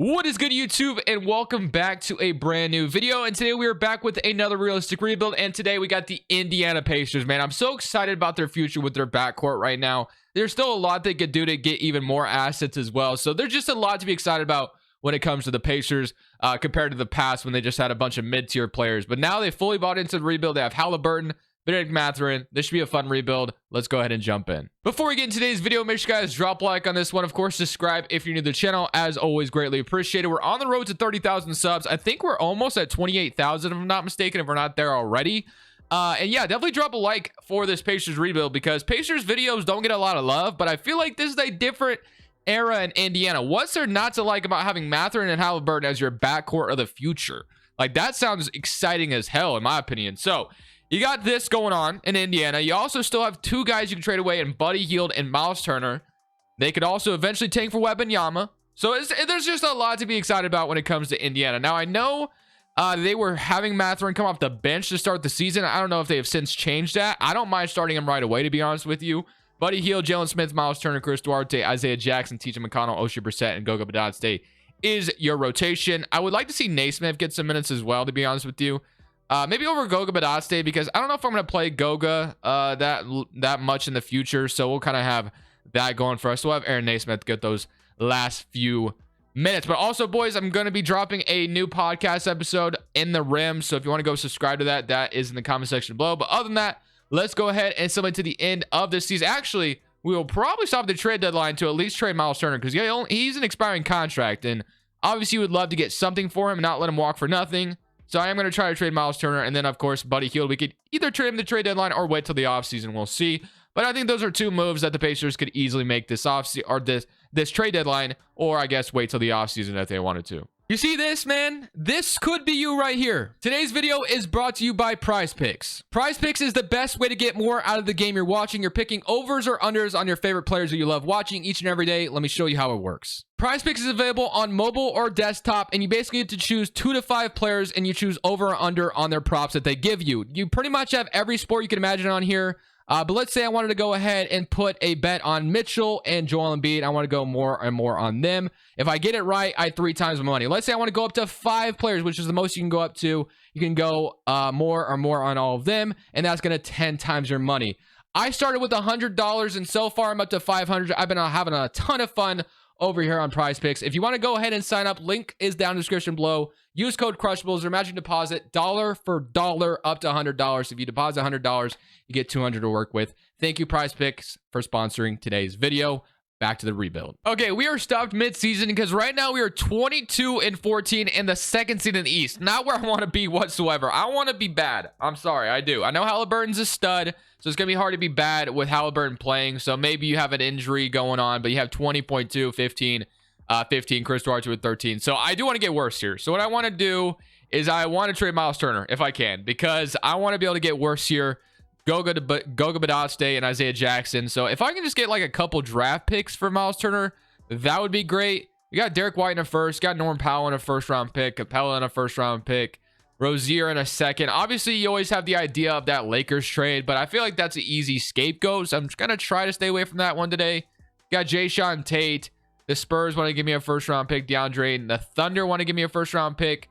What is good, YouTube, and welcome back to a brand new video. And today we are back with another realistic rebuild, and today we got the Indiana Pacers. Man, I'm so excited about their future with their backcourt right now. There's still a lot they could do to get even more assets as well, so there's just a lot to be excited about when it comes to the Pacers compared to the past when they just had a bunch of mid-tier players. But now they fully bought into the rebuild. They have Halliburton, Benedict Mathurin. This should be a fun rebuild. Let's go ahead and jump in. Before we get into today's video, make sure you guys drop a like on this one. Of course, subscribe if you're new to the channel. As always, greatly appreciated. We're on the road to 30,000 subs. I think we're almost at 28,000 if I'm not mistaken, if we're not there already. And yeah, definitely drop a like for this Pacers rebuild because Pacers videos don't get a lot of love, but I feel like this is a different era in Indiana. What's there not to like about having Mathurin and Halliburton as your backcourt of the future? Like, that sounds exciting as hell in my opinion. So you got this going on in Indiana. You also still have two guys you can trade away in Buddy Hield and Miles Turner. They could also eventually tank for Wembanyama. So there's just a lot to be excited about when it comes to Indiana. Now, I know they were having Mathurin come off the bench to start the season. I don't know if they have since changed that. I don't mind starting him right away, to be honest with you. Buddy Hield, Jalen Smith, Miles Turner, Chris Duarte, Isaiah Jackson, TJ McConnell, Oshae Brissett, and Goga Bitadze is your rotation. I would like to see Naismith get some minutes as well, to be honest with you. Maybe over Goga Bitadze, because I don't know if I'm going to play Goga that much in the future. So we'll kind of have that going for us. We'll have Aaron Naismith get those last few minutes. But also, boys, I'm going to be dropping a new podcast episode in the Rim. So if you want to go subscribe to that, that is in the comment section below. But other than that, let's go ahead and submit to the end of this season. Actually, we will probably stop the trade deadline to at least trade Miles Turner because he's an expiring contract. And obviously, you would love to get something for him and not let him walk for nothing. So I am going to try to trade Miles Turner. And then, of course, Buddy Hield. We could either trade him the trade deadline or wait till the offseason. We'll see. But I think those are two moves that the Pacers could easily make this offseason or this trade deadline, or I guess wait till the offseason if they wanted to. You see this, man? This could be you right here. Today's video is brought to you by Prize Picks. Prize Picks is the best way to get more out of the game you're watching. You're picking overs or unders on your favorite players who you love watching each and every day. Let me show you how it works. Prize Picks is available on mobile or desktop, and you basically get to choose 2 to 5 players, and you choose over or under on their props that they give you. You pretty much have every sport you can imagine on here. But let's say I wanted to go ahead and put a bet on Mitchell and Joel Embiid. I want to go more and more on them. If I get it right, I 3 times my money. Let's say I want to go up to 5 players, which is the most you can go up to. You can go more or more on all of them, and that's going to 10 times your money. I started with $100, and so far I'm up to $500. I've been having a ton of fun over here on Prize Picks. If you want to go ahead and sign up, link is down in the description below. Use code Crushables or matching deposit dollar for dollar up to $100. If you deposit $100, you get $200 to work with. Thank you, Prize Picks, for sponsoring today's video. Back to the rebuild. Okay, we are stopped mid-season because right now we are 22-14 in the second seed in the East. Not where I want to be whatsoever. I want to be bad. I'm sorry, I do. I know Halliburton's a stud, so it's going to be hard to be bad with Halliburton playing. So maybe you have an injury going on, but you have 20.2, 15, Chris Duarte with 13. So I do want to get worse here. So what I want to do is I want to trade Miles Turner if I can, because I want to be able to get worse here. Goga Bitadze and Isaiah Jackson. So if I can just get like a couple draft picks for Miles Turner, that would be great. We got Derek White in a first, got Norm Powell in a first round pick, Capella in a first round pick, Rozier in a second. Obviously, you always have the idea of that Lakers trade, but I feel like that's an easy scapegoat. So I'm just going to try to stay away from that one today. Got Jayshawn Tate. The Spurs want to give me a first round pick, DeAndre, and the Thunder want to give me a first round pick.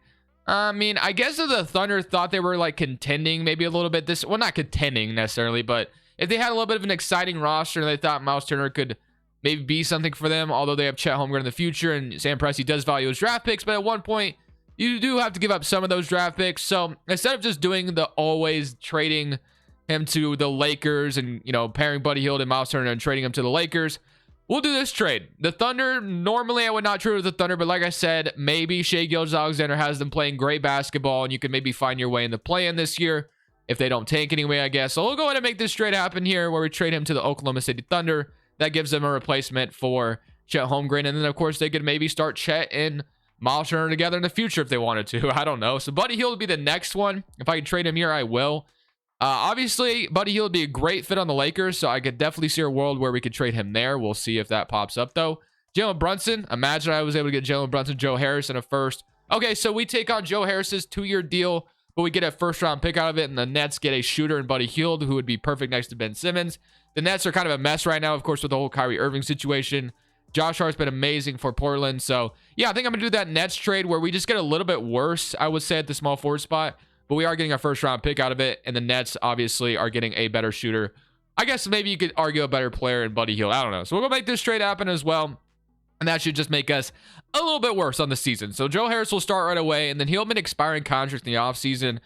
I mean, I guess if the Thunder thought they were like contending maybe a little bit well, not contending necessarily, but if they had a little bit of an exciting roster and they thought Miles Turner could maybe be something for them, although they have Chet Holmgren in the future and Sam Presti does value his draft picks, but at one point you do have to give up some of those draft picks. So instead of just doing the always trading him to the Lakers and, you know, pairing Buddy Hield and Miles Turner and trading him to the Lakers, we'll do this trade. The Thunder, normally I would not trade with the Thunder, but like I said, maybe Shai Gilgeous-Alexander has them playing great basketball, and you can maybe find your way in the play-in this year if they don't tank anyway, I guess. So we'll go ahead and make this trade happen here, where we trade him to the Oklahoma City Thunder. That gives them a replacement for Chet Holmgren, and then, of course, they could maybe start Chet and Miles Turner together in the future if they wanted to. I don't know. So Buddy Hield would be the next one. If I can trade him here, I will. Obviously, Buddy Hield would be a great fit on the Lakers, so I could definitely see a world where we could trade him there. We'll see if that pops up, though. Jalen Brunson. Imagine I was able to get Jalen Brunson, Joe Harris in a first. Okay, so we take on Joe Harris's 2-year deal, but we get a first-round pick out of it, and the Nets get a shooter in Buddy Hield, who would be perfect next to Ben Simmons. The Nets are kind of a mess right now, of course, with the whole Kyrie Irving situation. Josh Hart's been amazing for Portland. So, yeah, I think I'm going to do that Nets trade where we just get a little bit worse, I would say, at the small forward spot. But we are getting a first-round pick out of it. And the Nets, obviously, are getting a better shooter. I guess maybe you could argue a better player in Buddy Hield. I don't know. So, we're going to make this trade happen as well. And that should just make us a little bit worse on the season. So, Joe Harris will start right away. And then he'll have an expiring contract in the offseason.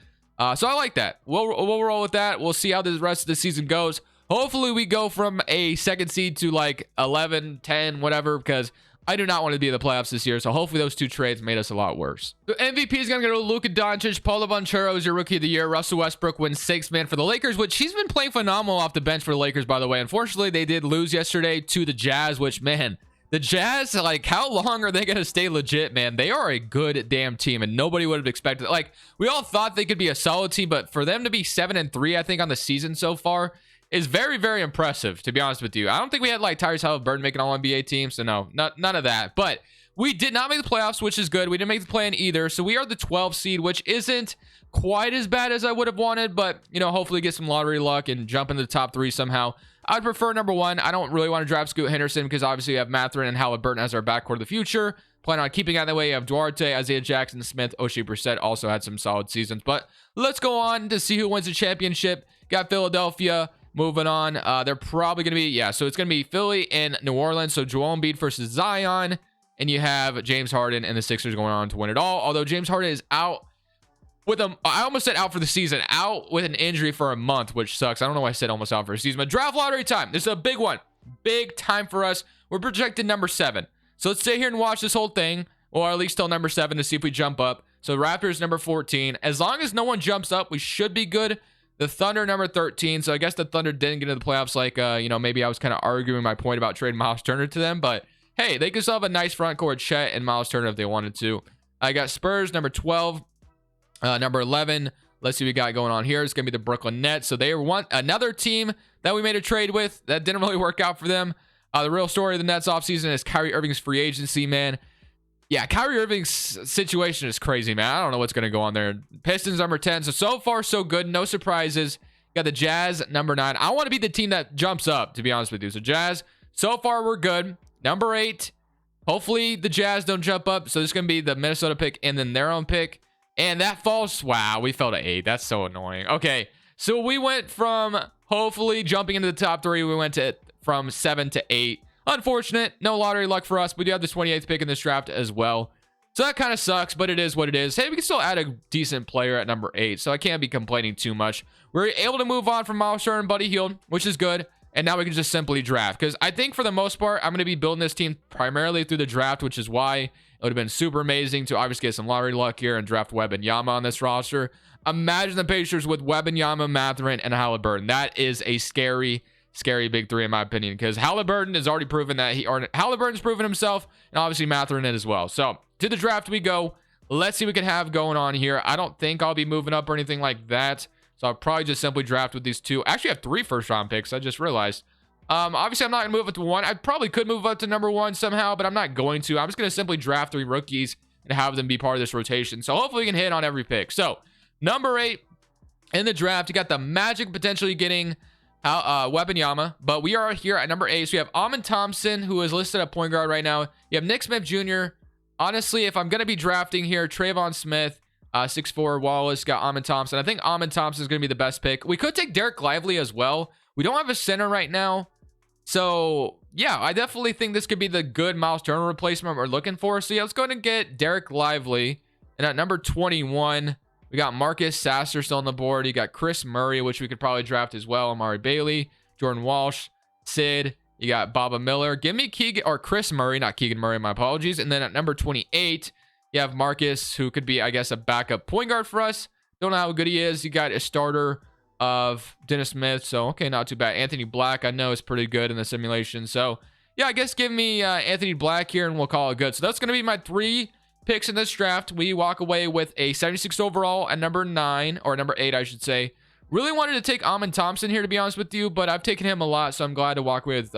So, I like that. We'll roll with that. We'll see how the rest of the season goes. Hopefully we go from a second seed to like 11, 10, whatever, because I do not want to be in the playoffs this year. So hopefully those two trades made us a lot worse. The MVP is going to go to Luka Doncic. Paulo Banchero is your rookie of the year. Russell Westbrook wins 6th man for the Lakers, which he's been playing phenomenal off the bench for the Lakers, by the way. Unfortunately, they did lose yesterday to the Jazz, which, man, the Jazz, like, how long are they going to stay legit, man? They are a good damn team, and nobody would have expected it. Like, we all thought they could be a solid team, but for them to be 7-3, I think, on the season so far, is very, very impressive, to be honest with you. I don't think we had like Tyrese Halliburton making all NBA teams, so no, none of that. But we did not make the playoffs, which is good. We didn't make the play-in either, so we are the 12th seed, which isn't quite as bad as I would have wanted, but, you know, hopefully get some lottery luck and jump into the top 3 somehow. I'd prefer number 1. I don't really want to draft Scoot Henderson because obviously you have Mathurin and Halliburton as our backcourt of the future. Plan on keeping it that way. You have Duarte, Isaiah Jackson, Smith, Oshae Brissett also had some solid seasons. But let's go on to see who wins the championship. Got Philadelphia. Moving on, they're probably going to be, yeah, so it's going to be Philly and New Orleans. So Joel Embiid versus Zion. And you have James Harden and the Sixers going on to win it all. Although James Harden is out with I almost said out for the season, out with an injury for a month, which sucks. I don't know why I said almost out for a season, but draft lottery time. This is a big one. Big time for us. We're projected number 7. So let's sit here and watch this whole thing, or at least till number 7 to see if we jump up. So Raptors number 14. As long as no one jumps up, we should be good. The Thunder number 13. So I guess the Thunder didn't get into the playoffs like, you know, maybe I was kind of arguing my point about trading Miles Turner to them. But, hey, they could still have a nice front court, Chet and Miles Turner if they wanted to. I got Spurs number 12. Number 11. Let's see what we got going on here. It's going to be the Brooklyn Nets. So they want another team that we made a trade with. That didn't really work out for them. The real story of the Nets offseason is Kyrie Irving's free agency, man. Yeah, Kyrie Irving's situation is crazy, man. I don't know what's going to go on there. Pistons number 10. So far, so good. No surprises. Got the Jazz number 9. I want to be the team that jumps up, to be honest with you. So Jazz, so far, we're good. Number 8. Hopefully, the Jazz don't jump up. So this is going to be the Minnesota pick and then their own pick. And that falls. Wow, we fell to 8. That's so annoying. Okay, so we went from hopefully jumping into the top 3. We went from 7 to 8. Unfortunate. No lottery luck for us. We do have the 28th pick in this draft as well. So that kind of sucks, but it is what it is. Hey, we can still add a decent player at number 8, so I can't be complaining too much. We're able to move on from Miles Turner and Buddy Hield, which is good. And now we can just simply draft. Because I think for the most part, I'm going to be building this team primarily through the draft, which is why it would have been super amazing to obviously get some lottery luck here and draft Webb and Yama on this roster. Imagine the Pacers with Webb and Yama, Mathurin, and Halliburton. That is a scary big 3 in my opinion, because Halliburton has already proven that Halliburton's proven himself, and obviously Mathurin as well. So to the draft we go. Let's see what we can have going on here. I don't think I'll be moving up or anything like that, so I'll probably just simply draft with these 2. Actually, I have 3 first-round picks. I just realized. Obviously, I'm not gonna move up to 1. I probably could move up to number 1 somehow, but I'm not going to. I'm just gonna simply draft 3 rookies and have them be part of this rotation. So hopefully we can hit on every pick. So number 8 in the draft, you got the Magic potentially getting Wembanyama, but we are here at number 8. So you have Amen Thompson, who is listed at point guard right now. You have Nick Smith Jr. Honestly, if I'm going to be drafting here, Trayvon Smith, 6'4", Wallace, got Amen Thompson. I think Amen Thompson is going to be the best pick. We could take Derek Lively as well. We don't have a center right now. So, yeah, I definitely think this could be the good Miles Turner replacement we're looking for. So, yeah, let's go ahead and get Derek Lively. And at number 21, we got Marcus Sasser still on the board. You got Chris Murray, which we could probably draft as well. Amari Bailey, Jordan Walsh, Sid. You got Baba Miller. Give me Keegan, or Chris Murray, not Keegan Murray, my apologies. And then at number 28, you have Marcus, who could be, I guess, a backup point guard for us. Don't know how good he is. You got a starter of Dennis Smith. So, okay, not too bad. Anthony Black, I know, is pretty good in the simulation. So, yeah, I guess give me Anthony Black here, and we'll call it good. So that's going to be my 3 picks in this draft. We walk away with a 76 overall at number 9, or number 8, I should say. Really wanted to take Amen Thompson here, to be honest with you, but I've taken him a lot, so I'm glad to walk with,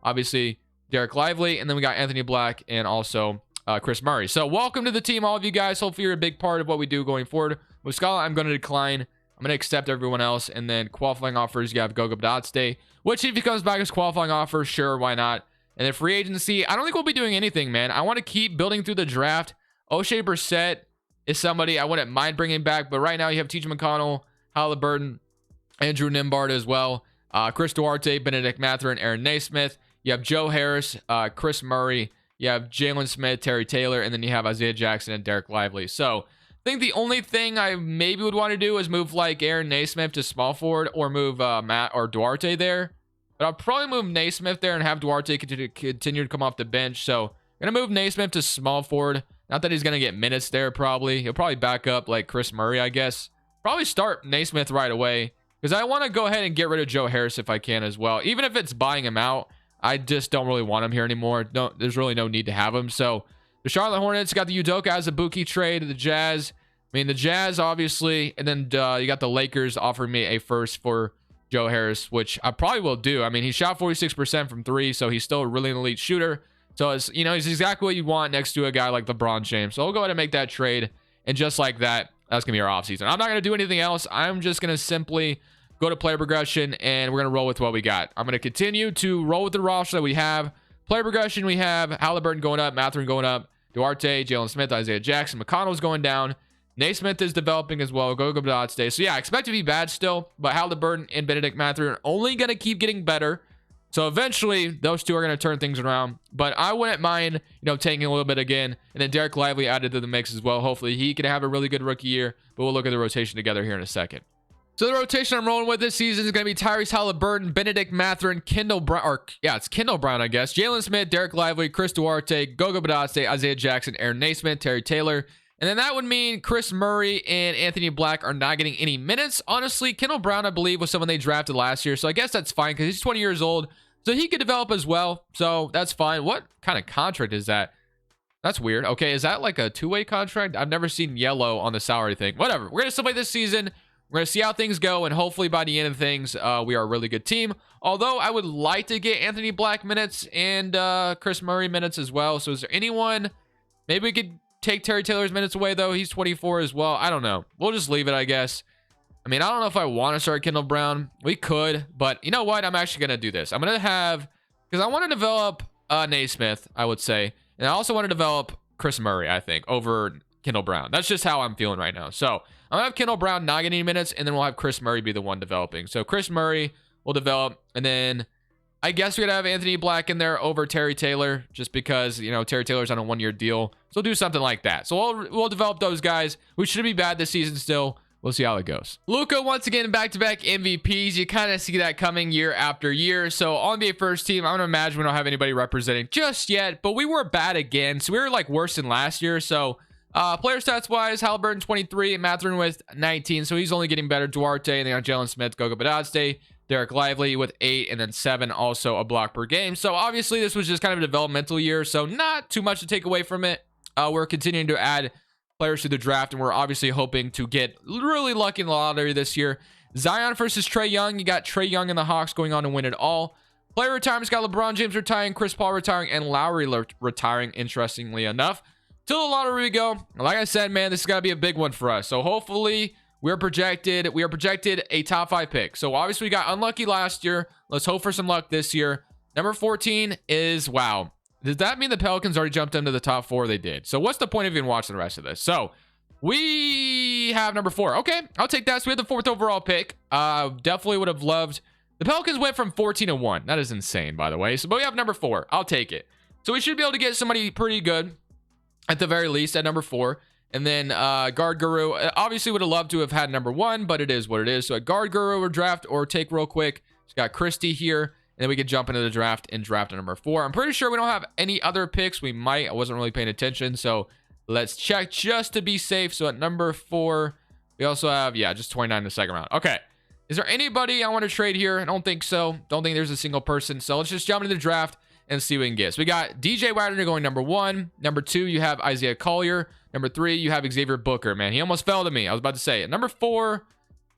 obviously, Derek Lively, and then we got Anthony Black and also Chris Murray. So welcome to the team, all of you guys. Hopefully you're a big part of what we do going forward. With Scala, I'm going to decline. I'm going to accept everyone else, and then qualifying offers, you have Goga Badatste, which if he comes back as qualifying offer, sure, why not? And then free agency, I don't think we'll be doing anything, man. I want to keep building through the draft. O'Shea Brissett is somebody I wouldn't mind bringing back, but right now you have T.J. McConnell, Halliburton, Andrew Nimbard as well, Chris Duarte, Benedict Mathurin, Aaron Naismith. You have Joe Harris, Chris Murray. You have Jalen Smith, Terry Taylor, and then you have Isaiah Jackson and Derek Lively. So I think the only thing I maybe would want to do is move like Aaron Naismith to small forward, or move Matt or Duarte there. But I'll probably move Naismith there and have Duarte continue to come off the bench. So I'm going to move Naismith to small forward. Not that he's going to get minutes there probably. He'll probably back up like Chris Murray, I guess. Probably start Naismith right away, because I want to go ahead and get rid of Joe Harris if I can as well. Even if it's buying him out, I just don't really want him here anymore. There's really no need to have him. So the Charlotte Hornets got the Udoka Azubuike trade. The Jazz, the Jazz obviously. And then you got the Lakers offering me a first for Joe Harris, which I probably will do. He shot 46% from 3, so he's still a really elite shooter. So it's, he's exactly what you want next to a guy like LeBron James. So we'll go ahead and make that trade. And just like that, that's going to be our offseason. I'm not going to do anything else. I'm just going to simply go to player progression, and we're going to roll with what we got. I'm going to continue to roll with the roster that we have. Player progression, we have Halliburton going up, Mathurin going up, Duarte, Jalen Smith, Isaiah Jackson, McConnell's going down. Naismith is developing as well. Goga Badotze. So yeah, I expect to be bad still, but Halliburton and Benedict Mathurin are only going to keep getting better. So eventually, those two are going to turn things around. But I wouldn't mind, taking a little bit again. And then Derek Lively added to the mix as well. Hopefully, he can have a really good rookie year. But we'll look at the rotation together here in a second. So the rotation I'm rolling with this season is going to be Tyrese Halliburton, Benedict Mathurin, Kendall Brown, it's Kendall Brown, I guess. Jalen Smith, Derek Lively, Chris Duarte, Goga Badotze, Isaiah Jackson, Aaron Naismith, Terry Taylor. And then that would mean Chris Murray and Anthony Black are not getting any minutes. Honestly, Kendall Brown, I believe, was someone they drafted last year. So I guess that's fine because he's 20 years old. So he could develop as well. So that's fine. What kind of contract is that? That's weird. Okay, is that like a two-way contract? I've never seen yellow on the salary thing. Whatever. We're going to still play this season. We're going to see how things go. And hopefully by the end of things, we are a really good team. Although I would like to get Anthony Black minutes and Chris Murray minutes as well. So is there anyone? Maybe we could take Terry Taylor's minutes away, though. He's 24 as well. I don't know. We'll just leave it, I guess. I don't know if I want to start Kendall Brown. We could, but you know what? I'm actually going to do this. I'm going to have, because I want to develop Naismith, I would say. And I also want to develop Chris Murray, I think, over Kendall Brown. That's just how I'm feeling right now. So I'm going to have Kendall Brown not getting any minutes, and then we'll have Chris Murray be the one developing. So Chris Murray will develop, and then I guess we're going to have Anthony Black in there over Terry Taylor, just because, Terry Taylor's on a one-year deal. So we'll do something like that. So we'll develop those guys. We should be bad this season still. We'll see how it goes. Luka, once again, back-to-back MVPs. You kind of see that coming year after year. So on the first team, I'm going to imagine we don't have anybody representing just yet, but we were bad again. So we were like worse than last year. So player stats-wise, Halliburton 23, Mathurin with 19. So he's only getting better. Duarte, and then Jalen Smith, Goga Badotze, Derek Lively with 8, and then 7, also a block per game. So obviously this was just kind of a developmental year. So not too much to take away from it. We're continuing to add players to the draft, and we're obviously hoping to get really lucky in the lottery this year. Zion versus Trae Young. You got Trae Young and the Hawks going on to win it all. Player retirements got LeBron James retiring, Chris Paul retiring, and Lowry retiring, interestingly enough. Till the lottery we go. Like I said, man, this is got to be a big one for us. So hopefully we are projected a top 5 pick. So obviously we got unlucky last year. Let's hope for some luck this year. Number 14 is, wow. Does that mean the Pelicans already jumped into the top 4? They did. So what's the point of even watching the rest of this? So we have number 4. Okay, I'll take that. So we had the 4th overall pick. Definitely would have loved. The Pelicans went from 14-1. That is insane, by the way. So, but we have number 4. I'll take it. So we should be able to get somebody pretty good at the very least at number 4. And then guard guru. Obviously would have loved to have had number 1, but it is what it is. So a guard guru or draft or take real quick. It's got Christie here. And then we could jump into the draft and draft at number 4. I'm pretty sure we don't have any other picks. We might. I wasn't really paying attention. So let's check just to be safe. So at number 4, we also have, just 29 in the second round. Okay. Is there anybody I want to trade here? I don't think so. Don't think there's a single person. So let's just jump into the draft and see what we can get. So we got DJ Wagner going number 1. Number 2, you have Isaiah Collier. Number 3, you have Xavier Booker. Man, he almost fell to me. I was about to say it. Number 4,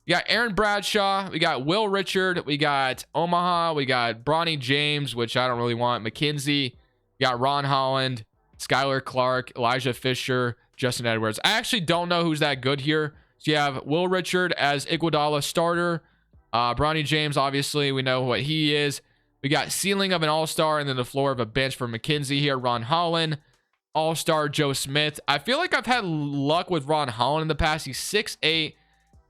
we got Aaron Bradshaw. We got Will Richard. We got Omaha. We got Bronny James, which I don't really want. McKenzie. We got Ron Holland, Skylar Clark, Elijah Fisher, Justin Edwards. I actually don't know who's that good here. So you have Will Richard as Iguodala starter. Bronny James, obviously, we know what he is. We got ceiling of an all-star and then the floor of a bench for McKenzie here. Ron Holland, all-star Joe Smith. I feel like I've had luck with Ron Holland in the past. He's 6'8".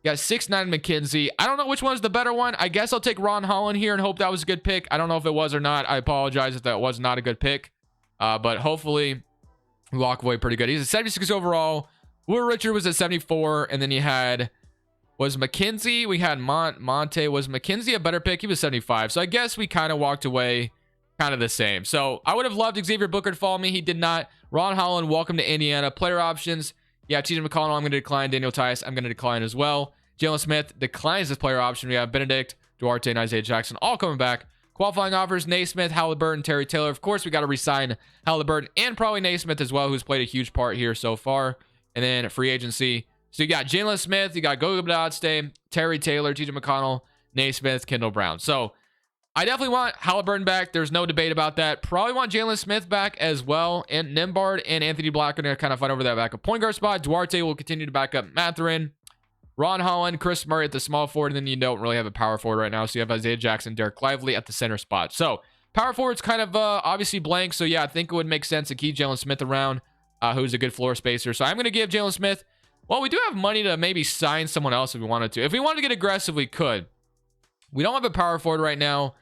Got 6'9" McKenzie. I don't know which one's the better one. I guess I'll take Ron Holland here and hope that was a good pick. I don't know if it was or not. I apologize if that was not a good pick. But hopefully we walk away pretty good. He's a 76 overall. Will Richard was at 74. And then you had, was McKenzie. We had Monte. Was McKenzie a better pick? He was 75. So I guess we kind of walked away kind of the same. So I would have loved Xavier Booker to follow me. He did not. Ron Holland, welcome to Indiana. Player options. Yeah, TJ McConnell, I'm going to decline. Daniel Tice, I'm going to decline as well. Jalen Smith declines this player option. We have Benedict, Duarte, and Isaiah Jackson all coming back. Qualifying offers, Naismith, Halliburton, Terry Taylor. Of course, we got to re-sign Halliburton and probably Naismith as well, who's played a huge part here so far. And then free agency. So you got Jalen Smith, you got Goga Badadste, Terry Taylor, TJ McConnell, Naismith, Kendall Brown. So I definitely want Halliburton back. There's no debate about that. Probably want Jalen Smith back as well. And Nimbard and Anthony Black are going to kind of fight over that backup point guard spot. Duarte will continue to back up Mathurin. Ron Holland, Chris Murray at the small forward. And then you don't really have a power forward right now. So you have Isaiah Jackson, Derek Lively at the center spot. So power forward's kind of obviously blank. So yeah, I think it would make sense to keep Jalen Smith around, who's a good floor spacer. So I'm going to give Jalen Smith, well, we do have money to maybe sign someone else if we wanted to. If we wanted to get aggressive, we could. We don't have a power forward right now.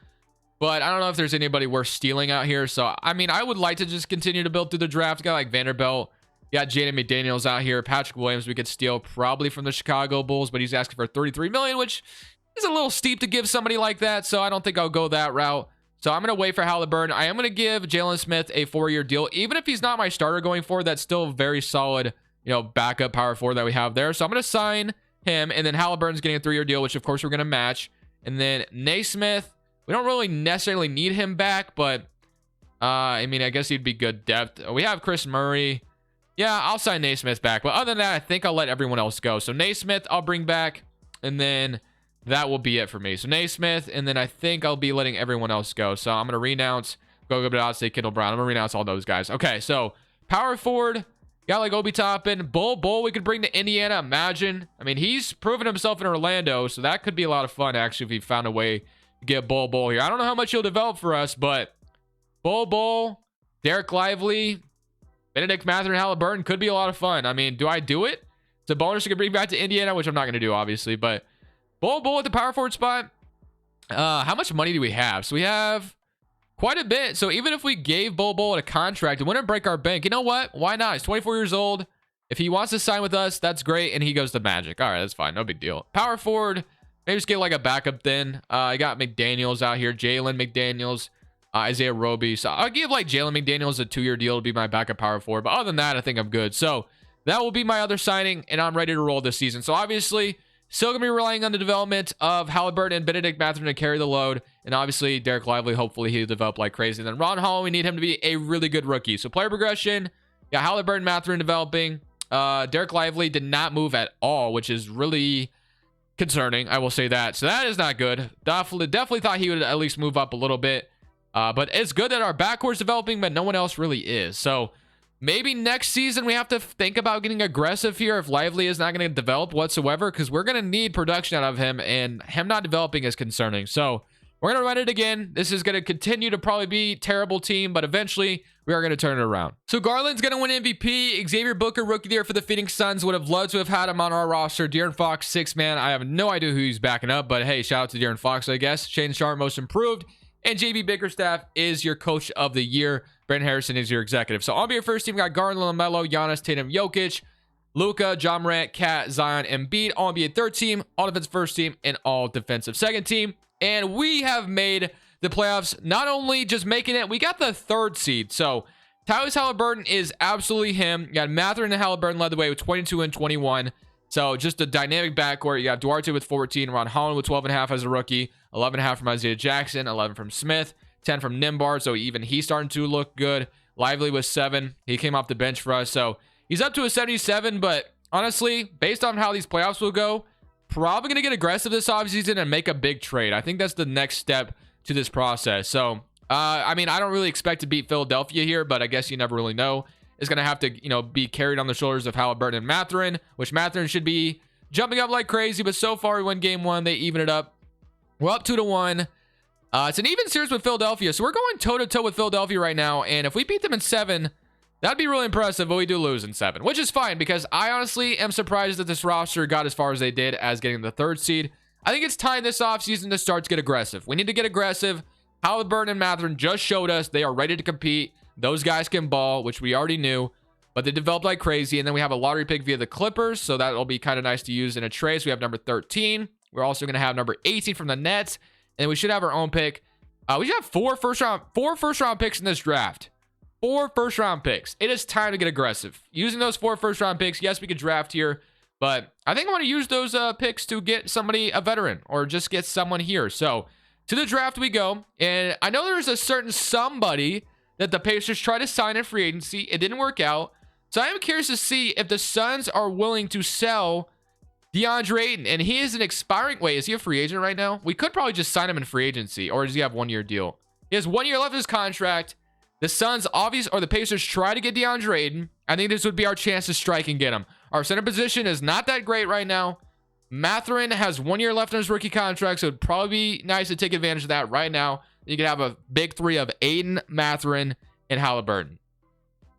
But I don't know if there's anybody worth stealing out here. So, I mean, I would like to just continue to build through the draft. Got like Vanderbilt. Got Jaden McDaniels out here. Patrick Williams we could steal probably from the Chicago Bulls. But he's asking for $33 million, which is a little steep to give somebody like that. So, I don't think I'll go that route. So, I'm going to wait for Halliburton. I am going to give Jalen Smith a 4-year deal. Even if he's not my starter going forward, that's still a very solid, backup power forward that we have there. So, I'm going to sign him. And then Halliburton's getting a 3-year deal, which, of course, we're going to match. And then Naismith. We don't really necessarily need him back, but I mean, I guess he'd be good depth. We have Chris Murray. Yeah, I'll sign Naismith back. But other than that, I think I'll let everyone else go. So Naismith, I'll bring back, and then that will be it for me. So Naismith, and then I think I'll be letting everyone else go. So I'm going to renounce Goga Badadze, Kendall Brown. I'm going to renounce all those guys. Okay, so power forward, got like Obi Toppin. Bull we could bring to Indiana. Imagine. I mean, he's proven himself in Orlando, so that could be a lot of fun, actually, if he found a way get Bull here. I don't know how much he'll develop for us, but Bull, Derek Lively, Benedict Mathurin, Halliburton could be a lot of fun. I mean, do I do it? It's a bonus you can bring back to Indiana, which I'm not going to do, obviously, but Bull at the power forward spot. How much money do we have? So we have quite a bit. So even if we gave Bull a contract, it wouldn't break our bank. You know what? Why not? He's 24 years old. If he wants to sign with us, that's great, and he goes to Magic. All right, that's fine. No big deal. Power forward. Maybe just get like a backup then. I got McDaniels out here. Jalen McDaniels. Isaiah Roby. So I'll give like Jalen McDaniels a 2-year deal to be my backup power forward. But other than that, I think I'm good. So that will be my other signing, and I'm ready to roll this season. So obviously, still going to be relying on the development of Halliburton and Benedict Mathurin to carry the load. And obviously, Derek Lively, hopefully he'll develop like crazy. And then Ron Holland, we need him to be a really good rookie. So player progression. Yeah, Halliburton, Mathurin developing. Derek Lively did not move at all, which is really concerning. I will say that. So that is not good. Definitely thought he would at least move up a little bit. But it's good that our backcourt's developing, but no one else really is. So maybe next season we have to think about getting aggressive here if Lively is not going to develop whatsoever, because we're going to need production out of him, and him not developing is concerning. So we're going to run it again. This is going to continue to probably be a terrible team, but eventually we are going to turn it around. So Garland's going to win MVP. Xavier Booker, rookie of the year for the Phoenix Suns. Would have loved to have had him on our roster. De'Aaron Fox, 6-man. I have no idea who he's backing up, but hey, shout out to De'Aaron Fox, I guess. Shane Sharp, most improved. And JB Bickerstaff is your coach of the year. Brandon Harrison is your executive. So on your first team, we got Garland, LaMelo, Giannis, Tatum, Jokic, Luka, John Morant, Kat, Zion, Embiid. All NBA third team, all defensive first team, and all defensive second team. And we have made the playoffs. Not only just making it, we got the 3rd seed. So Tyrese Halliburton is absolutely him. You got Mathurin and Halliburton led the way with 22 and 21. So just a dynamic backcourt. You got Duarte with 14, Ron Holland with 12.5 as a rookie, 11.5 from Isaiah Jackson, 11 from Smith, 10 from Nimbard. So even he's starting to look good. Lively with 7. He came off the bench for us. So he's up to a 77. But honestly, based on how these playoffs will go, probably going to get aggressive this offseason and make a big trade. I think that's the next step to this process. So, I mean, I don't really expect to beat Philadelphia here, but I guess you never really know. It's going to have to, be carried on the shoulders of Halliburton and Mathurin, which Mathurin should be jumping up like crazy. But so far, we won game 1. They even it up. We're up 2-1. It's an even series with Philadelphia, so we're going toe-to-toe with Philadelphia right now, and if we beat them in 7, that'd be really impressive, but we do lose in 7, which is fine, because I honestly am surprised that this roster got as far as they did as getting the 3rd seed. I think it's time this offseason to start to get aggressive. We need to get aggressive. Halliburton and Mathurin just showed us they are ready to compete. Those guys can ball, which we already knew, but they developed like crazy. And then we have a lottery pick via the Clippers, so that'll be kind of nice to use in a trade. So we have number 13. We're also going to have number 18 from the Nets, and we should have our own pick. We should have four first round picks in this draft. 4 first-round picks. It is time to get aggressive. Using those 4 first-round picks, yes, we could draft here, but I think I want to use those picks to get somebody, a veteran, or just get someone here. So to the draft we go, and I know there's a certain somebody that the Pacers tried to sign in free agency. It didn't work out. So I am curious to see if the Suns are willing to sell DeAndre Ayton, and he is an expiring. Wait, is he a free agent right now? We could probably just sign him in free agency, or does he have 1-year deal? He has 1 year left of his contract. The Suns, or the Pacers, try to get DeAndre Ayton. I think this would be our chance to strike and get him. Our center position is not that great right now. Mathurin has 1 year left on his rookie contract, so it'd probably be nice to take advantage of that right now. You could have a big 3 of Ayton, Mathurin, and Halliburton.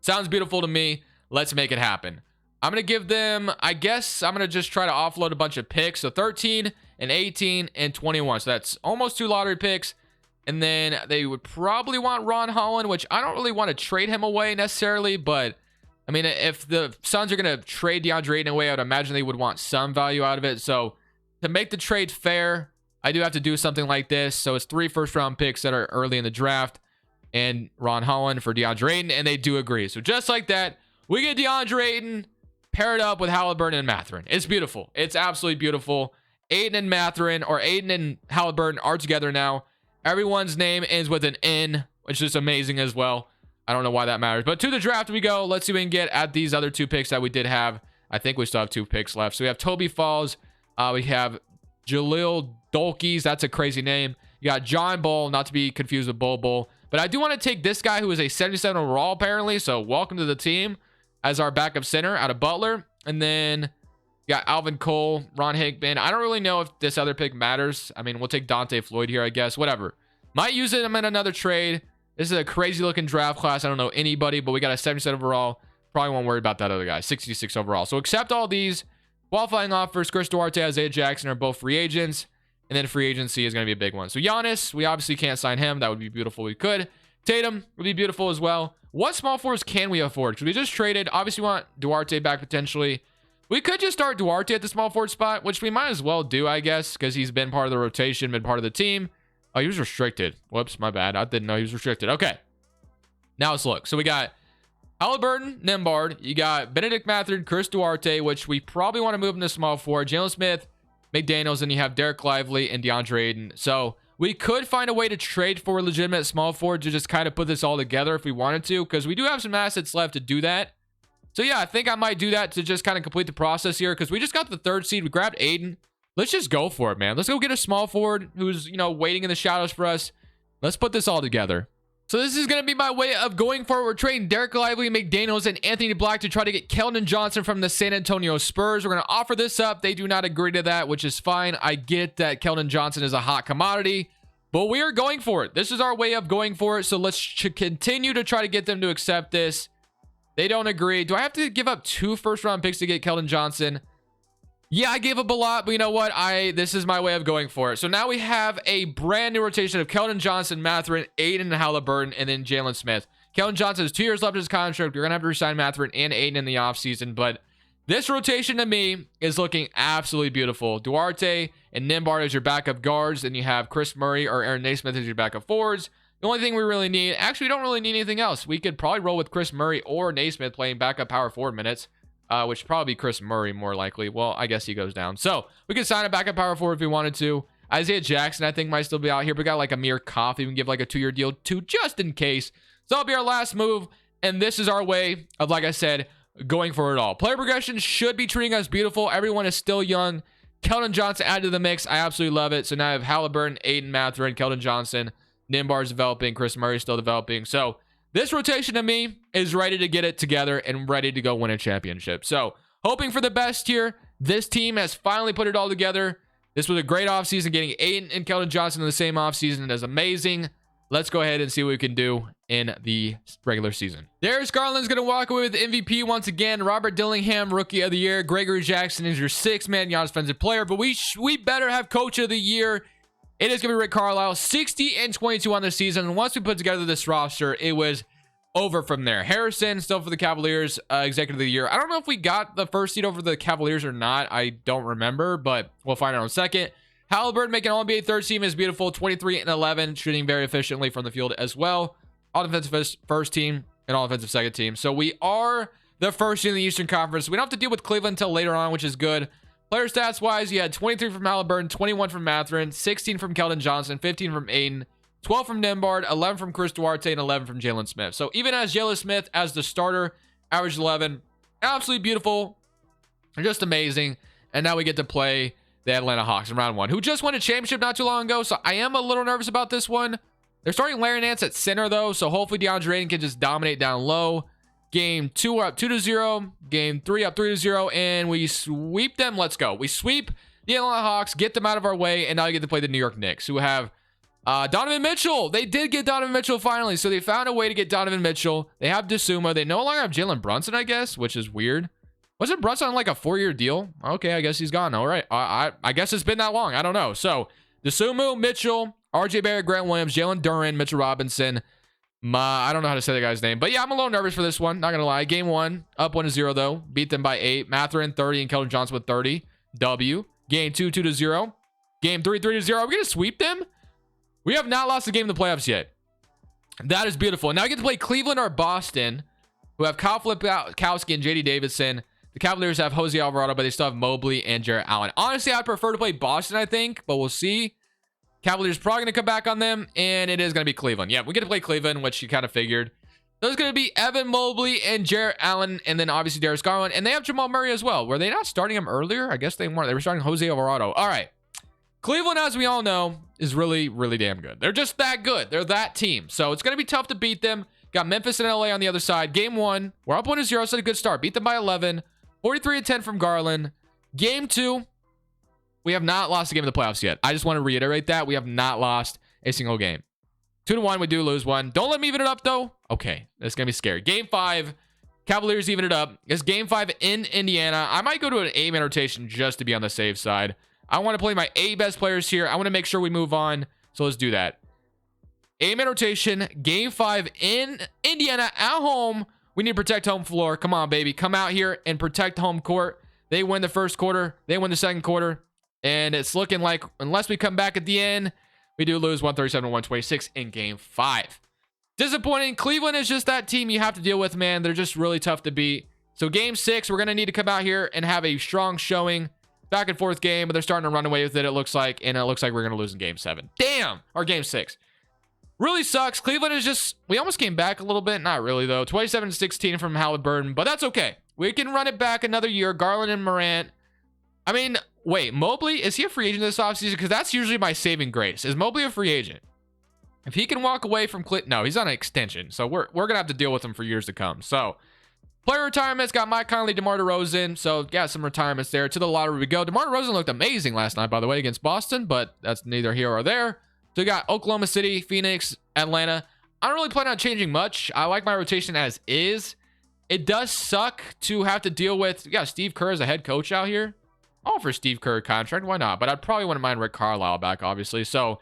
Sounds beautiful to me. Let's make it happen. I'm going to give them, I guess I'm going to just try to offload a bunch of picks. So 13 and 18 and 21. So that's almost 2 lottery picks. And then they would probably want Ron Holland, which I don't really want to trade him away necessarily. But, I mean, if the Suns are going to trade DeAndre Ayton away, I would imagine they would want some value out of it. So, to make the trade fair, I do have to do something like this. So, it's 3 first-round picks that are early in the draft. And Ron Holland for DeAndre Ayton. And they do agree. So, just like that, we get DeAndre Ayton paired up with Halliburton and Mathurin. It's beautiful. It's absolutely beautiful. Ayton and Mathurin, or Ayton and Halliburton, are together now. Everyone's name ends with an N, which is amazing as well. I don't know why that matters. But to the draft we go. Let's see what we can get at these other 2 picks that we did have. I think we still have 2 picks left. So we have Toby Falls. We have Jaleel Dolkeys. That's a crazy name. You got John Bull, not to be confused with Bull Bull. But I do want to take this guy who is a 77 overall apparently. So welcome to the team as our backup center out of Butler. And then you got Alvin Cole, Ron Hickman. I don't really know if this other pick matters. I mean, we'll take Dante Floyd here, I guess. Whatever. Might use him in another trade. This is a crazy looking draft class. I don't know anybody, but we got a 77 overall. Probably won't worry about that other guy. 66 overall. So accept all these. Qualifying offers, Chris Duarte, Isaiah Jackson are both free agents. And then free agency is going to be a big one. So Giannis, we obviously can't sign him. That would be beautiful. We could. Tatum would be beautiful as well. What small forwards can we afford? Because we just traded. Obviously, we want Duarte back potentially. We could just start Duarte at the small forward spot, which we might as well do, I guess, because he's been part of the rotation, been part of the team. Oh, he was restricted. Whoops, my bad. I didn't know he was restricted. Okay. Now let's look. So we got Halliburton, Nembhard. You got Benedict Mathurin, Chris Duarte, which we probably want to move him to small forward. Jalen Smith, McDaniels, and you have Derek Lively and DeAndre Ayton. So we could find a way to trade for a legitimate small forward to just kind of put this all together if we wanted to, because we do have some assets left to do that. So yeah, I think I might do that to just kind of complete the process here, because we just got the 3rd seed. We grabbed Ayton. Let's just go for it, man. Let's go get a small forward who's, you know, waiting in the shadows for us. Let's put this all together. So this is going to be my way of going forward. We're trading Derek Lively, McDaniels, and Anthony Black to try to get Keldon Johnson from the San Antonio Spurs. We're going to offer this up. They do not agree to that, which is fine. I get that Keldon Johnson is a hot commodity, but we are going for it. This is our way of going for it. So let's continue to try to get them to accept this. They don't agree. Do I have to give up 2 first-round picks to get Keldon Johnson? Yeah, I gave up a lot, but you know what? This is my way of going for it. So now we have a brand new rotation of Keldon Johnson, Mathurin, Ayton, and Halliburton, and then Jalen Smith. Keldon Johnson has 2 years left of his contract. We're going to have to resign Mathurin and Ayton in the offseason, but this rotation to me is looking absolutely beautiful. Duarte and Nembhard as your backup guards, and you have Chris Murray or Aaron Naismith as your backup forwards. The only thing we really need, actually, we don't really need anything else. We could probably roll with Chris Murray or Naismith playing backup power forward minutes, which would probably be Chris Murray more likely. Well, I guess he goes down. So we could sign a backup power forward if we wanted to. Isaiah Jackson, I think, might still be out here. We got like Amir Coffey. We can give like a 2-year deal to just in case. So that'll be our last move. And this is our way of, like I said, going for it all. Player progression should be treating us beautiful. Everyone is still young. Keldon Johnson added to the mix. I absolutely love it. So now I have Halliburton, Ayton, Mathurin, Keldon Johnson. Nembhard's developing. Chris Murray's still developing. So this rotation to me is ready to get it together and ready to go win a championship. So hoping for the best here. This team has finally put it all together. This was a great offseason. Getting Aiden and Keldon Johnson in the same offseason is amazing. Let's go ahead and see what we can do in the regular season. Darius Garland's going to walk away with the MVP once again. Robert Dillingham, Rookie of the Year. Gregory Jackson is your 6-man Giannis Defensive Player. But we better have Coach of the Year. It is going to be Rick Carlisle. 60-22 on the season. And once we put together this roster, it was over from there. Harrison still for the Cavaliers, Executive of the Year. I don't know if we got the first seed over the Cavaliers or not. I don't remember, but we'll find out in a second. Halliburton making All-NBA third team is beautiful. 23-11, shooting very efficiently from the field as well. All defensive first team and all defensive second team. So we are the first team in the Eastern Conference. We don't have to deal with Cleveland until later on, which is good. Player stats wise, you had 23 from Halliburton, 21 from Mathurin, 16 from Keldon Johnson, 15 from Aiden, 12 from Nembhard, 11 from Chris Duarte, and 11 from Jalen Smith. So even as Jalen Smith as the starter, averaged 11. Absolutely beautiful. Just amazing. And now we get to play the Atlanta Hawks in round 1, who just won a championship not too long ago. So I am a little nervous about this one. They're starting Larry Nance at center, though. So hopefully DeAndre Ayton can just dominate down low. Game 2, we're up 2-0. Game 3, up 3-0. And we sweep them. Let's go. We sweep the Atlanta Hawks, get them out of our way. And now we get to play the New York Knicks, who have Donovan Mitchell. They did get Donovan Mitchell finally. So they found a way to get Donovan Mitchell. They have Desuma. They no longer have Jalen Brunson, I guess, which is weird. Wasn't Brunson on like a 4-year deal? Okay, I guess he's gone. All right. I guess it's been that long. I don't know. So Desuma, Mitchell, RJ Barrett, Grant Williams, Jalen Duren, Mitchell Robinson. I don't know how to say the guy's name. But yeah, I'm a little nervous for this one. Not going to lie. Game 1, up 1-0 though. Beat them by 8. Mathurin 30 and Keldon Johnson with 30. W. Game 2, 2-0. Game 3, 3-0. Are we going to sweep them? We have not lost a game in the playoffs yet. That is beautiful. Now we get to play Cleveland or Boston, who have Kyle Filipowski and JD Davison. The Cavaliers have Jose Alvarado, but they still have Mobley and Jarrett Allen. Honestly, I'd prefer to play Boston, I think, but we'll see. Cavaliers probably going to come back on them, and it is going to be Cleveland. Yeah, we get to play Cleveland, which you kind of figured. There's going to be Evan Mobley and Jarrett Allen, and then obviously Darius Garland, and they have Jamal Murray as well. Were they not starting him earlier? I guess they weren't. They were starting Jose Alvarado. All right. Cleveland, as we all know, is really, really damn good. They're just that good. They're that team. So it's going to be tough to beat them. Got Memphis and LA on the other side. Game 1, we're up 1-0. So a good start. Beat them by 11. 43-10 from Garland. Game 2, we have not lost a game in the playoffs yet. I just want to reiterate that. We have not lost a single game. 2-1, we do lose one. Don't let me even it up, though. Okay, that's going to be scary. Game 5, Cavaliers even it up. It's game 5 in Indiana. I might go to an 8-man rotation just to be on the safe side. I want to play my 8 best players here. I want to make sure we move on. So let's do that. 8-man rotation. Game 5 in Indiana at home. We need to protect home floor. Come on, baby. Come out here and protect home court. They win the first quarter. They win the second quarter. And it's looking like, unless we come back at the end, we do lose 137-126 in game 5. Disappointing. Cleveland is just that team you have to deal with, man. They're just really tough to beat. So game 6, we're going to need to come out here and have a strong showing. Back and forth game, but they're starting to run away with it, it looks like. And it looks like we're going to lose in game 7. Damn! Or game 6. Really sucks. Cleveland is just, we almost came back a little bit. Not really, though. 27-16 from Halliburton, but that's okay. We can run it back another year. Garland and Morant. I mean, wait, Mobley, is he a free agent this offseason? Because that's usually my saving grace. Is Mobley a free agent? If he can walk away from no, he's on an extension. So we're going to have to deal with him for years to come. So, player retirements, got Mike Conley, DeMar DeRozan. So, yeah, some retirements there. To the lottery we go. DeMar DeRozan looked amazing last night, by the way, against Boston, but that's neither here or there. So, we got Oklahoma City, Phoenix, Atlanta. I don't really plan on changing much. I like my rotation as is. It does suck to have to deal with, Steve Kerr as a head coach out here. I'll offer Steve Kerr a contract. Why not? But I probably wouldn't mind Rick Carlisle back, obviously. So,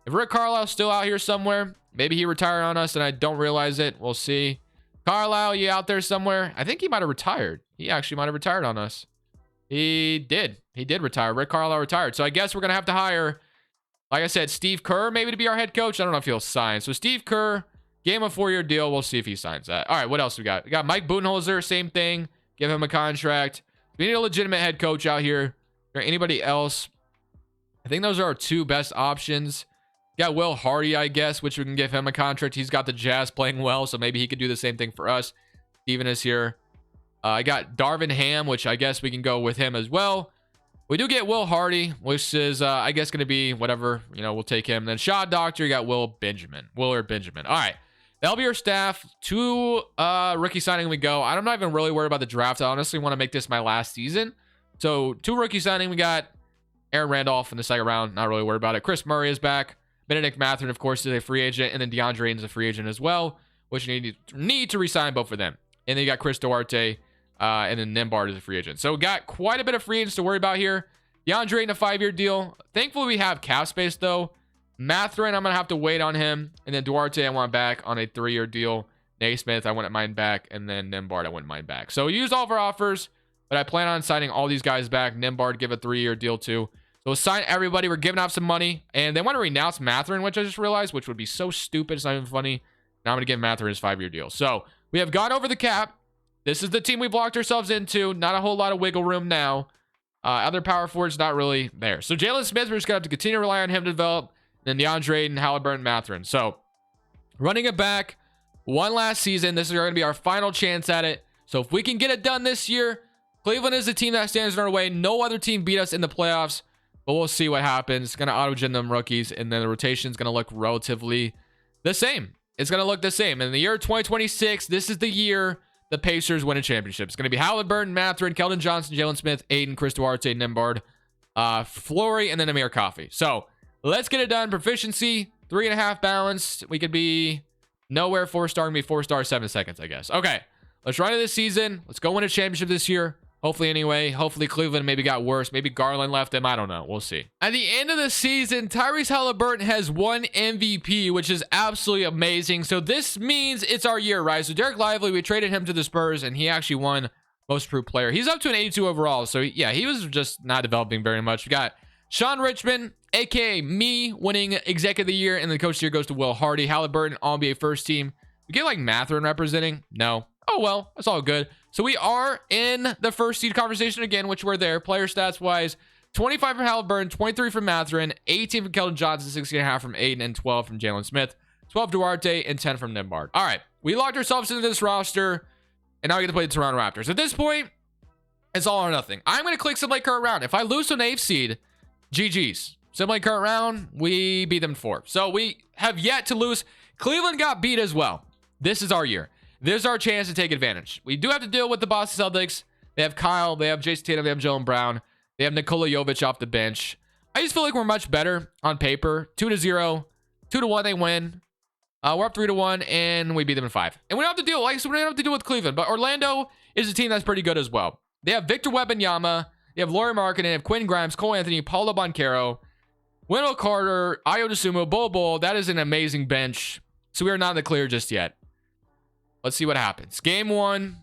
if Rick Carlisle's still out here somewhere, maybe he retired on us and I don't realize it. We'll see. Carlisle, you out there somewhere? I think he might have retired. He actually might have retired on us. He did. He did retire. Rick Carlisle retired. So I guess we're going to have to hire, like I said, Steve Kerr maybe to be our head coach. I don't know if he'll sign. So Steve Kerr, gave him a 4-year deal. We'll see if he signs that. All right, what else we got? We got Mike Budenholzer, same thing. Give him a contract. We need a legitimate head coach out here. Or anybody else? I think those are our 2 best options. Got Will Hardy, I guess, which we can give him a contract. He's got the Jazz playing well, so maybe he could do the same thing for us. Steven is here. I got Darvin Ham, which I guess we can go with him as well. We do get Will Hardy, which is, I guess, going to be whatever. We'll take him. Then Shot Doctor, you got Willard Benjamin. All right. That'll be our staff. 2 rookie signing we go. I'm not even really worried about the draft. I honestly want to make this my last season. So 2 rookie signing we got. Aaron Randolph in the second round. Not really worried about it. Chris Murray is back. Benedict Mathurin, of course, is a free agent. And then DeAndre Ayton's a free agent as well, which you need to re-sign both of them. And then you got Chris Duarte, and then Nembhard is a free agent. So we got quite a bit of free agents to worry about here. DeAndre Ayton, a 5-year deal. Thankfully, we have cap space, though. Mathurin, I'm going to have to wait on him. And then Duarte, I want back on a 3-year deal. Naismith, I wouldn't mind back. And then Nembhard, I wouldn't mind back. So we used all of our offers, but I plan on signing all these guys back. Nembhard, give a 3-year deal, too. So we'll sign everybody. We're giving out some money. And they want to renounce Mathurin, which I just realized, which would be so stupid. It's not even funny. Now I'm going to give Mathurin his 5-year deal. So we have gone over the cap. This is the team we've locked ourselves into. Not a whole lot of wiggle room now. Other power forwards, not really there. So Jalen Smith, we're just going to have to continue to rely on him to develop. Then DeAndre Ayton, Halliburton, Mathurin. So running it back one last season. This is going to be our final chance at it. So if we can get it done this year, Cleveland is the team that stands in our way. No other team beat us in the playoffs. But we'll see what happens. Going to auto-gen them rookies. And then the rotation is going to look relatively the same. It's going to look the same. In the year 2026, this is the year the Pacers win a championship. It's going to be Halliburton, Mathurin, Keldon Johnson, Jalen Smith, Ayton, Chris Duarte, Nembhard, Flory, and then Amir Coffey. So let's get it done. Proficiency, 3.5 balanced. We could be nowhere 4-star. Be 4-star 7 seconds, I guess. Okay, let's run it this season. Let's go win a championship this year. Hopefully, anyway. Hopefully, Cleveland maybe got worse. Maybe Garland left him. I don't know. We'll see. At the end of the season, Tyrese Halliburton has won MVP, which is absolutely amazing. So this means it's our year, right? So Derek Lively, we traded him to the Spurs, and he actually won Most Improved Player. He's up to an 82 overall. So, yeah, he was just not developing very much. We got Sean Richmond, a.k.a. me, winning Executive of the Year, and the Coach of the Year goes to Will Hardy. Halliburton, All-NBA First Team. We get, like, Mathurin representing? No. Oh, well, that's all good. So we are in the first seed conversation again, which we're there. Player stats wise, 25 from Halliburton, 23 from Mathurin, 18 from Keldon Johnson, 16.5 from Ayton, and 12 from Jalen Smith, 12 Duarte, and 10 from Nembhard. All right, we locked ourselves into this roster, and now we get to play the Toronto Raptors. At this point, it's all or nothing. I'm going to click Simulate Current Round. If I lose to an 8th seed, GG's. Simulate Current Round, we beat them 4. So we have yet to lose. Cleveland got beat as well. This is our year. This is our chance to take advantage. We do have to deal with the Boston Celtics. They have Kyle. They have Jason Tatum. They have Jalen Brown. They have Nikola Jovic off the bench. I just feel like we're much better on paper. 2-0. 2-1, they win. We're up 3-1, and we beat them in 5. And we don't have to deal, we don't have to deal with Cleveland. But Orlando is a team that's pretty good as well. They have Victor Wembanyama. They have Lauri Markkanen. They have Quinn Grimes, Cole Anthony, Paulo Banchero, Wendell Carter, Ayo Dosunmu, Bol. That is an amazing bench. So we are not in the clear just yet. Let's see what happens. Game 1,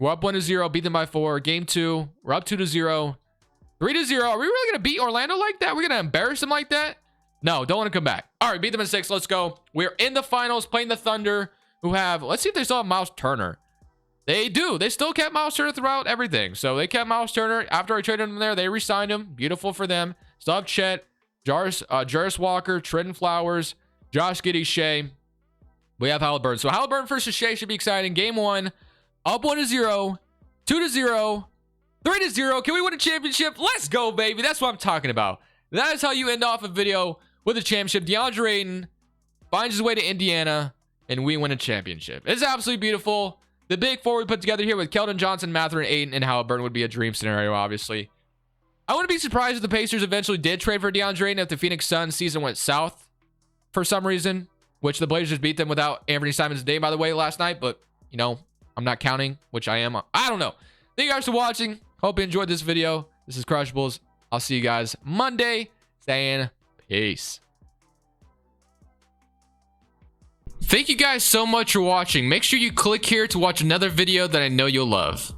we're up 1-0, beat them by 4. Game 2, we're up 2-0. 3-0. Are we really going to beat Orlando like that? We're going to embarrass them like that? No, don't want to come back. All right, beat them in 6. Let's go. We're in the finals playing the Thunder, who have, let's see if they still have Miles Turner. They do. They still kept Miles Turner throughout everything. So they kept Miles Turner. After I traded him there, they re-signed him. Beautiful for them. Still have Chet, Jarvis Walker, Trenton Flowers, Josh Giddey, Shea. We have Halliburton. So Halliburton versus Shea should be exciting. Game 1, up 1-0, 2-0, 3-0. Can we win a championship? Let's go, baby. That's what I'm talking about. That is how you end off a video with a championship. DeAndre Ayton finds his way to Indiana, and we win a championship. It's absolutely beautiful. The big 4 we put together here with Keldon Johnson, Mathurin, Ayton, and Halliburton would be a dream scenario, obviously. I wouldn't be surprised if the Pacers eventually did trade for DeAndre Ayton if the Phoenix Suns season went south for some reason. Which the Blazers beat them without Anthony Simons Day, by the way, last night. But, you know, I'm not counting, which I am. I don't know. Thank you guys for watching. Hope you enjoyed this video. This is Crushables. I'll see you guys Monday. Saying peace. Thank you guys so much for watching. Make sure you click here to watch another video that I know you'll love.